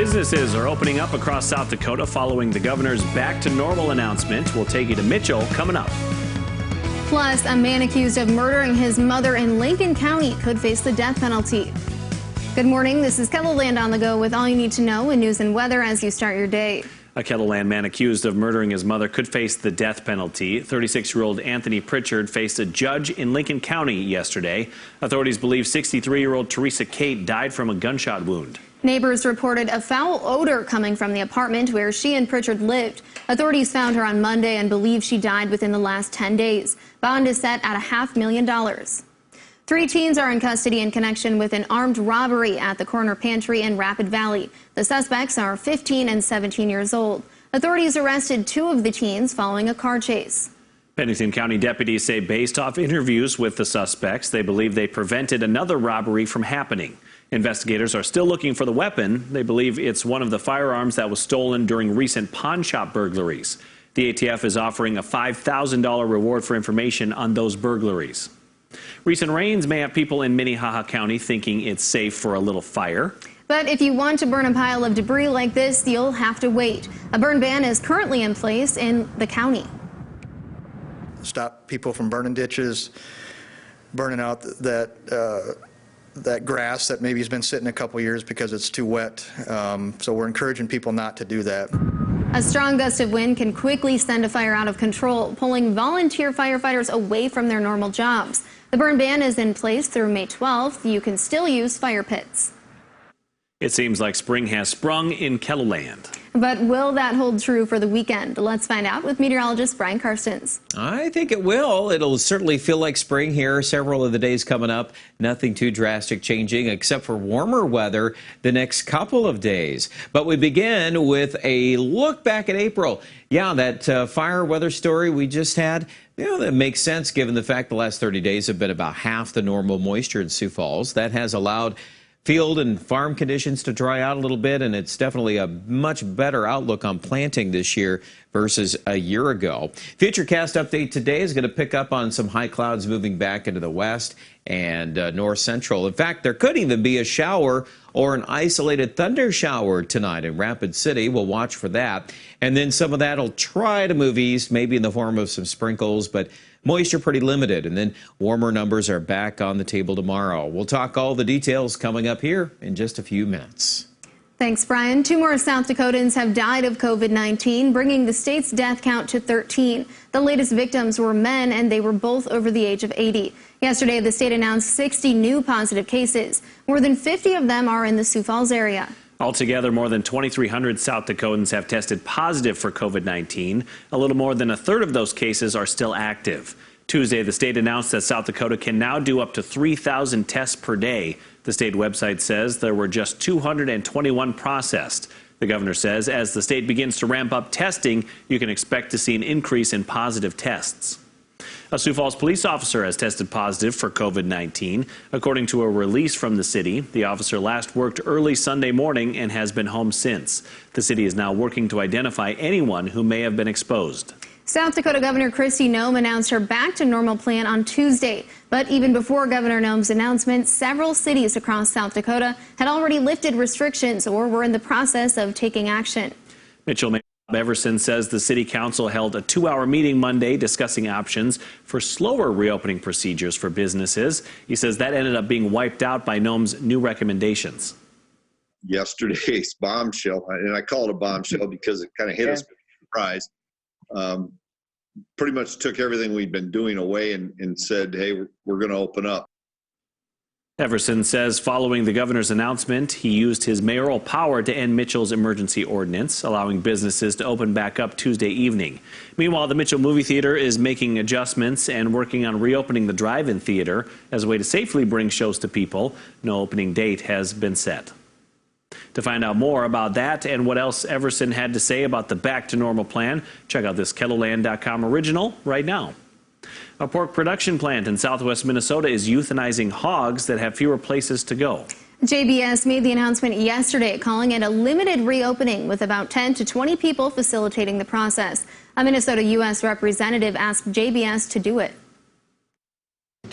Businesses are opening up across South Dakota following the governor's back to normal announcement. We'll take you to Mitchell coming up. Plus, a man accused of murdering his mother in Lincoln County could face the death penalty. Good morning. This is KETLELAND on the go with all you need to know in news and weather as you start your day. A KETLELAND man accused of murdering his mother could face the death penalty. 36-year-old Anthony Pritchard faced a judge in Lincoln County yesterday. Authorities believe 63-year-old Teresa Kate died from a gunshot wound. Neighbors reported a foul odor coming from the apartment where she and Pritchard lived. Authorities found her on Monday and believe she died within the last 10 days. Bond is set at $500,000. 3 teens are in custody in connection with an armed robbery at the Corner Pantry in Rapid Valley. The suspects are 15 and 17 years old. Authorities arrested 2 of the teens following a car chase. Pennington County deputies say based off interviews with the suspects, they believe they prevented another robbery from happening. Investigators are still looking for the weapon. They believe it's one of the firearms that was stolen during recent pawn shop burglaries. The ATF is offering a $5,000 reward for information on those burglaries. Recent rains may have people in Minnehaha County thinking it's safe for a little fire. But if you want to burn a pile of debris like this, you'll have to wait. A burn ban is currently in place in the county. Stop people from burning ditches, burning out that grass that maybe has been sitting a couple years because it's too wet. So we're encouraging people not to do that. A strong gust of wind can quickly send a fire out of control, pulling volunteer firefighters away from their normal jobs. The burn ban is in place through May 12th. You can still use fire pits. It seems like spring has sprung in KETLELAND. But will that hold true for the weekend? Let's find out with meteorologist Brian Karstens. I think it will. It'll certainly feel like spring here. Several of the days coming up. Nothing too drastic changing except for warmer weather the next couple of days. But we begin with a look back at April. Yeah, that fire weather story we just had, that makes sense given the fact the last 30 days have been about half the normal moisture in Sioux Falls. That has allowed field and farm conditions to dry out a little bit, and it's definitely a much better outlook on planting this year versus a year ago. Futurecast update today is going to pick up on some high clouds moving back into the west and north central. In fact, there could even be a shower or an isolated thunder shower tonight in Rapid City. We'll watch for that. And then some of that will try to move east, maybe in the form of some sprinkles, but moisture pretty limited. And then warmer numbers are back on the table tomorrow. We'll talk all the details coming up here in just a few minutes. Thanks, Brian. 2 more South Dakotans have died of COVID-19, bringing the state's death count to 13. The latest victims were men, and they were both over the age of 80. Yesterday, the state announced 60 new positive cases. More than 50 of them are in the Sioux Falls area. Altogether, more than 2,300 South Dakotans have tested positive for COVID-19. A little more than a third of those cases are still active. Tuesday, the state announced that South Dakota can now do up to 3,000 tests per day. The state website says there were just 221 processed. The governor says as the state begins to ramp up testing, you can expect to see an increase in positive tests. A Sioux Falls police officer has tested positive for COVID-19. According to a release from the city, the officer last worked early Sunday morning and has been home since. The city is now working to identify anyone who may have been exposed. South Dakota Governor Kristi Noem announced her back-to-normal plan on Tuesday. But even before Governor Noem's announcement, several cities across South Dakota had already lifted restrictions or were in the process of taking action. Mitchell Everson says the city council held a 2-hour meeting Monday discussing options for slower reopening procedures for businesses. He says that ended up being wiped out by Noem's new recommendations. Yesterday's bombshell, and I call it a bombshell because it kind of hit us by surprise, pretty much took everything we'd been doing away and said, hey, we're going to open up. Everson says following the governor's announcement, he used his mayoral power to end Mitchell's emergency ordinance, allowing businesses to open back up Tuesday evening. Meanwhile, the Mitchell Movie Theater is making adjustments and working on reopening the drive-in theater as a way to safely bring shows to people. No opening date has been set. To find out more about that and what else Everson had to say about the back-to-normal plan, check out this KETLELAND.com original right now. A pork production plant in southwest Minnesota is euthanizing hogs that have fewer places to go. JBS made the announcement yesterday, calling it a limited reopening with about 10 to 20 people facilitating the process. A Minnesota U.S. representative asked JBS to do it.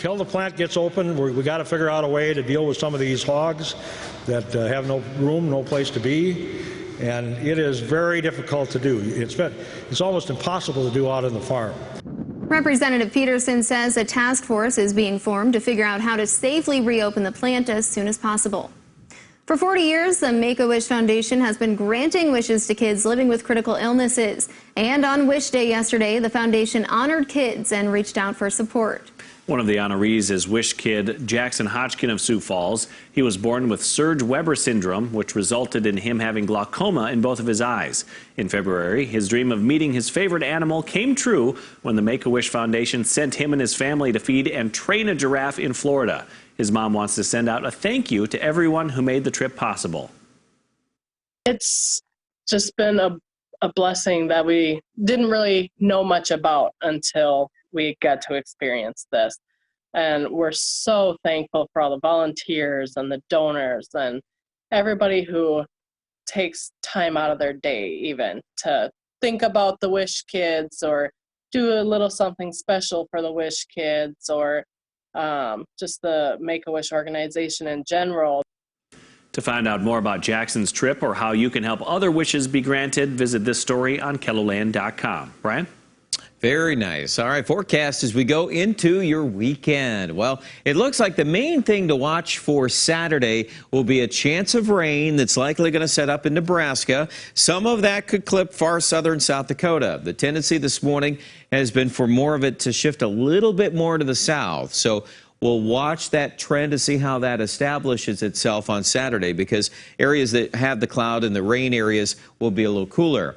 until the plant gets open, we got to figure out a way to deal with some of these hogs that have no room, no place to be. And it is very difficult to do. It's almost impossible to do out on the farm. Representative Peterson says a task force is being formed to figure out how to safely reopen the plant as soon as possible. For 40 years, the MakeAWish Foundation has been granting wishes to kids living with critical illnesses. And on Wish Day yesterday, the foundation honored kids and reached out for support. One of the honorees is Wish kid Jackson Hodgkin of Sioux Falls. He was born with Serge-Weber syndrome, which resulted in him having glaucoma in both of his eyes. In February, his dream of meeting his favorite animal came true when the Make-A-Wish Foundation sent him and his family to feed and train a giraffe in Florida. His mom wants to send out a thank you to everyone who made the trip possible. It's just been a blessing that we didn't really know much about until we got to experience this. And we're so thankful for all the volunteers and the donors and everybody who takes time out of their day even to think about the Wish kids or do a little something special for the Wish kids or just the Make-A-Wish organization in general. To find out more about Jackson's trip or how you can help other wishes be granted, visit this story on KELOLAND.com. Brian? Very nice. All right, forecast as we go into your weekend. Well, it looks like the main thing to watch for Saturday will be a chance of rain that's likely going to set up in Nebraska. Some of that could clip far southern South Dakota. The tendency this morning has been for more of it to shift a little bit more to the south. So we'll watch that trend to see how that establishes itself on Saturday, because areas that have the cloud and the rain areas will be a little cooler.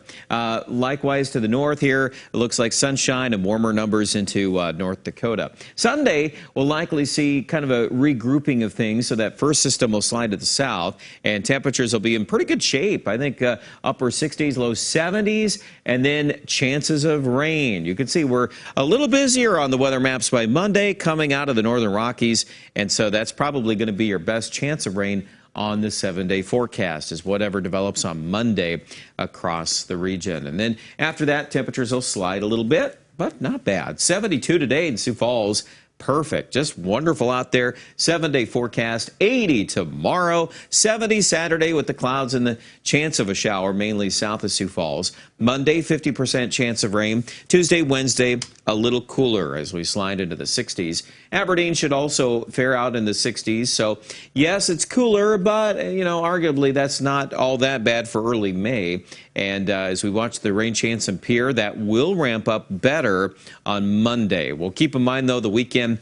Likewise to the north here, it looks like sunshine and warmer numbers into North Dakota. Sunday, we'll likely see kind of a regrouping of things, so that first system will slide to the south, and temperatures will be in pretty good shape. I think upper 60s, low 70s, and then chances of rain. You can see we're a little busier on the weather maps by Monday coming out of the northern Rockies, and so that's probably going to be your best chance of rain on the 7-day forecast, is whatever develops on Monday across the region. And then after that, temperatures will slide a little bit, but not bad. 72 today in Sioux Falls. Perfect. Just wonderful out there. 7-day forecast, 80 tomorrow, 70 Saturday with the clouds and the chance of a shower, mainly south of Sioux Falls. Monday, 50% chance of rain. Tuesday, Wednesday, a little cooler as we slide into the 60s. Aberdeen should also fare out in the 60s. So, yes, it's cooler, but, you know, arguably that's not all that bad for early May. And as we watch the rain chance in Pierre, that will ramp up better on Monday. We'll keep in mind, though, the weekend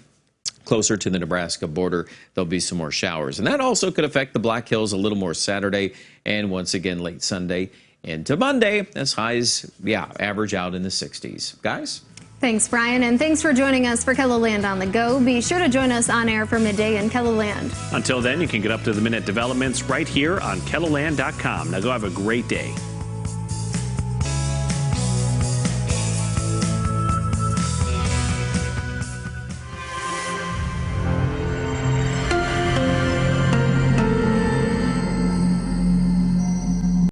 closer to the Nebraska border, there'll be some more showers. And that also could affect the Black Hills a little more Saturday and once again late Sunday into Monday, as highs, average out in the 60s. Guys? Thanks, Brian, and thanks for joining us for KELOLAND on the Go. Be sure to join us on air for midday in KELOLAND. Until then, you can get up to the minute developments right here on KELOLAND.com. Now go have a great day.